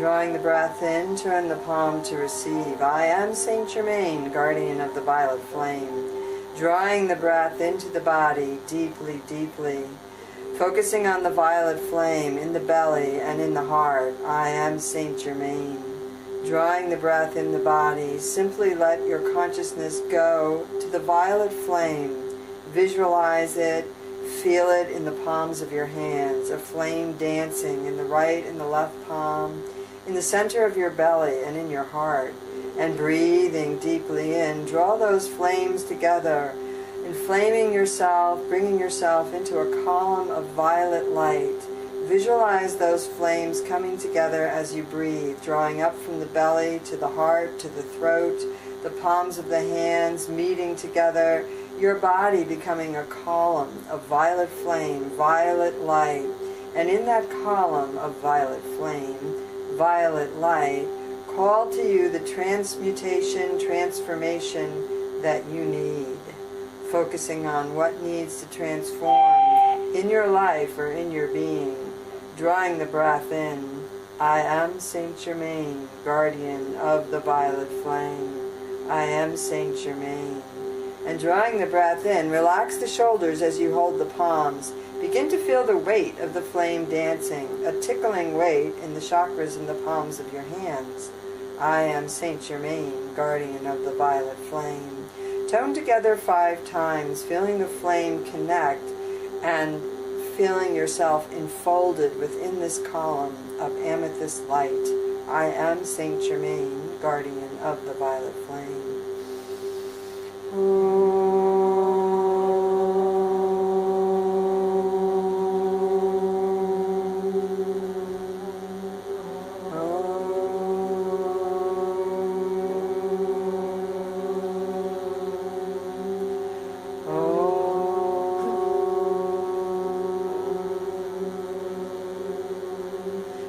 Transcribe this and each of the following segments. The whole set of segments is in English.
Drawing the breath in, turn the palm to receive. I am Saint Germain, guardian of the violet flame. Drawing the breath into the body, deeply, deeply. Focusing on the violet flame in the belly and in the heart. I am Saint Germain. Drawing the breath in the body, simply let your consciousness go to the violet flame. Visualize it, feel it in the palms of your hands, a flame dancing in the right and the left palm, in the center of your belly and in your heart. And breathing deeply in, draw those flames together, inflaming yourself, bringing yourself into a column of violet light. Visualize those flames coming together as you breathe, drawing up from the belly to the heart, to the throat, the palms of the hands meeting together, your body becoming a column of violet flame, violet light. And in that column of violet flame, violet light, call to you the transmutation, transformation that you need. Focusing on what needs to transform in your life or in your being. Drawing the breath in. I am Saint Germain, guardian of the violet flame. I am Saint Germain. And drawing the breath in, relax the shoulders as you hold the palms. Begin to feel the weight of the flame dancing, a tickling weight in the chakras in the palms of your hands. I am Saint Germain, guardian of the violet flame. Tone together 5 times, feeling the flame connect and feeling yourself enfolded within this column of amethyst light. I am Saint Germain, guardian of the violet flame.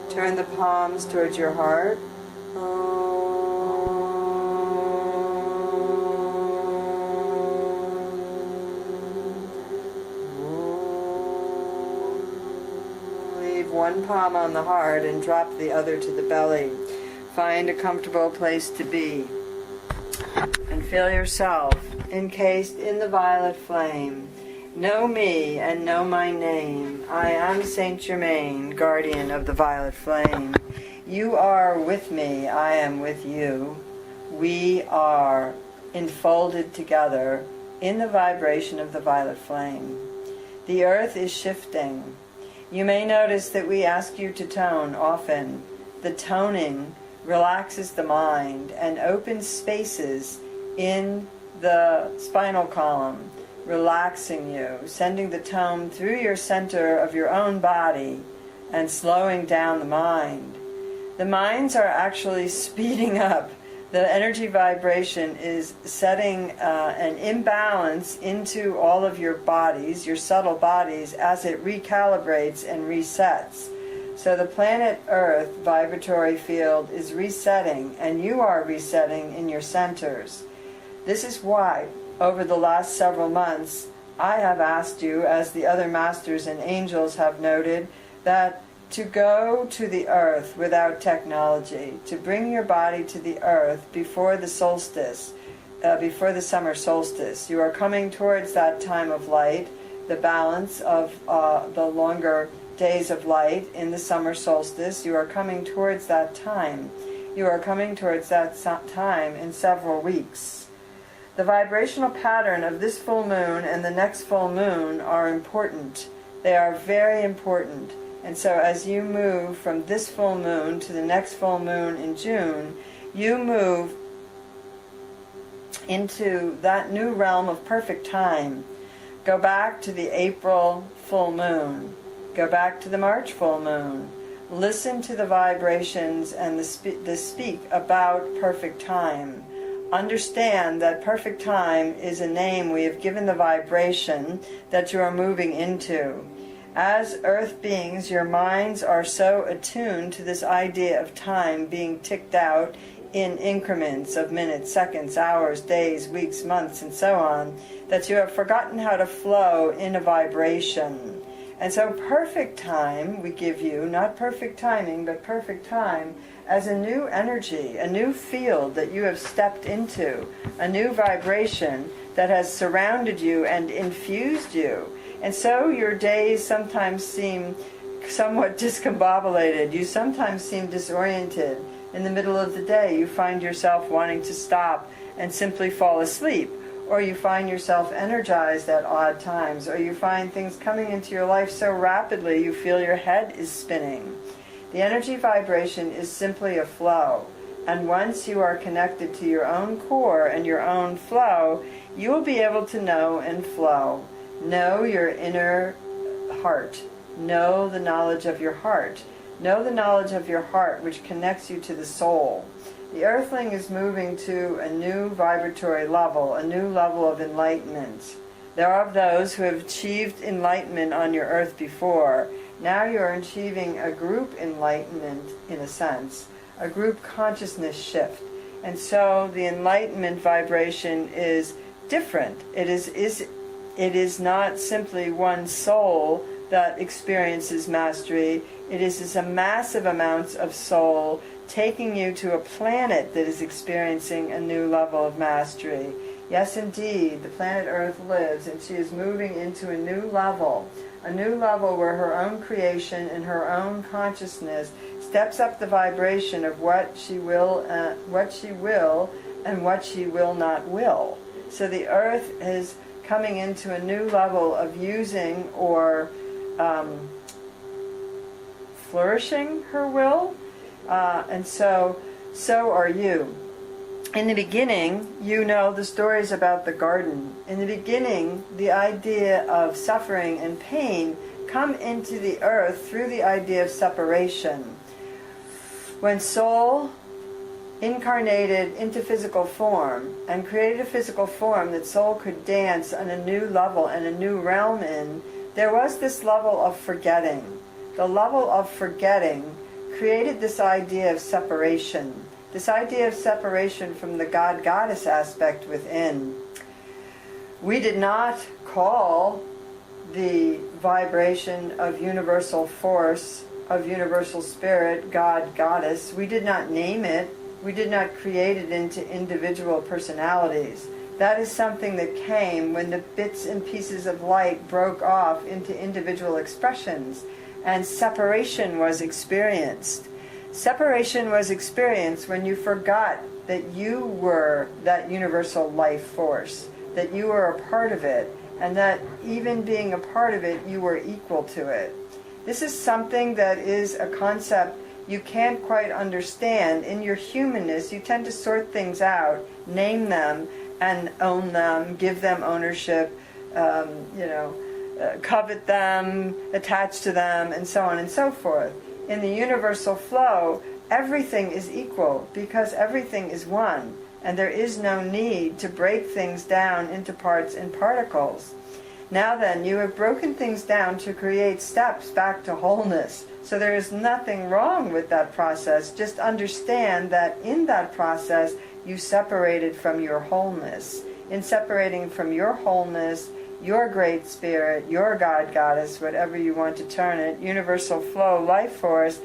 Turn the palms towards your heart. Leave one palm on the heart and drop the other to the belly. Find a comfortable place to be. And feel yourself encased in the violet flame. Know me and know my name. I am Saint Germain, guardian of the violet flame. You are with me, I am with you. We are enfolded together in the vibration of the violet flame. The earth is shifting. You may notice that we ask you to tone often. The toning relaxes the mind and opens spaces in the spinal column, relaxing you, sending the tone through your center of your own body and slowing down the mind. The minds are actually speeding up. The energy vibration is setting an imbalance into all of your bodies, your subtle bodies, as it recalibrates and resets. So the planet Earth vibratory field is resetting, and you are resetting in your centers. This is why, over the last several months, I have asked you, as the other masters and angels have noted, that to go to the earth without technology, to bring your body to the earth before the solstice, before the summer solstice. You are coming towards that time of light, the balance of the longer days of light in the summer solstice. You are coming towards that time. You are coming towards that time in several weeks. The vibrational pattern of this full moon and the next full moon are important. They are very important. And so as you move from this full moon to the next full moon in June, you move into that new realm of perfect time. Go back to the April full moon. Go back to the March full moon. Listen to the vibrations and the speak about perfect time. Understand that perfect time is a name we have given the vibration that you are moving into. As earth beings, your minds are so attuned to this idea of time being ticked out in increments of minutes, seconds, hours, days, weeks, months, and so on, that you have forgotten how to flow in a vibration. And so perfect time we give you, not perfect timing, but perfect time, as a new energy, a new field that you have stepped into, a new vibration that has surrounded you and infused you. And so your days sometimes seem somewhat discombobulated. You sometimes seem disoriented. In the middle of the day, you find yourself wanting to stop and simply fall asleep. Or you find yourself energized at odd times. Or you find things coming into your life so rapidly you feel your head is spinning. The energy vibration is simply a flow. And once you are connected to your own core and your own flow, you will be able to know and flow. Know your inner heart. Know the knowledge of your heart. Know the knowledge of your heart, which connects you to the soul. The earthling is moving to a new vibratory level, a new level of enlightenment. There are those who have achieved enlightenment on your earth before. Now you are achieving a group enlightenment, in a sense, a group consciousness shift. And so the enlightenment vibration is different. It is not simply one soul that experiences mastery. It is a massive amounts of soul taking you to a planet that is experiencing a new level of mastery. Yes, indeed, the planet Earth lives, and she is moving into a new level where her own creation and her own consciousness steps up the vibration of what she will and what she will not will. So the Earth is coming into a new level of using or flourishing her will, and so are you. In the beginning, you know the stories about the garden. In the beginning, the idea of suffering and pain come into the earth through the idea of separation. When soul incarnated into physical form and created a physical form that soul could dance on a new level and a new realm in, there was this level of forgetting. The level of forgetting created this idea of separation. This idea of separation from the God-Goddess aspect within. We did not call the vibration of universal force, of universal spirit, God-Goddess. We did not name it. We did not create it into individual personalities. That is something that came when the bits and pieces of light broke off into individual expressions, and separation was experienced. Separation was experienced when you forgot that you were that universal life force, that you were a part of it, and that even being a part of it, you were equal to it. This is something that is a concept you can't quite understand. In your humanness, you tend to sort things out, name them, and own them, give them ownership, covet them, attach to them, and so on and so forth. In the universal flow, everything is equal because everything is one, and there is no need to break things down into parts and particles. Now then, you have broken things down to create steps back to wholeness. So there is nothing wrong with that process. Just understand that in that process, you separated from your wholeness. In separating from your wholeness, your great spirit, your God, Goddess, whatever you want to term it, universal flow, life force,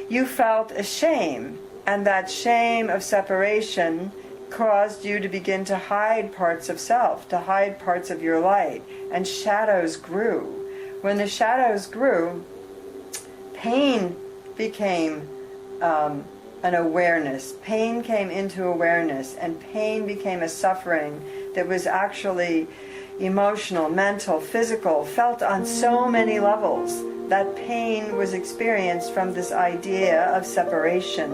you felt a shame. And that shame of separation caused you to begin to hide parts of self, to hide parts of your light. And shadows grew. When the shadows grew, pain became an awareness. Pain came into awareness, and pain became a suffering that was actually emotional, mental, physical, felt on so many levels. That pain was experienced from this idea of separation.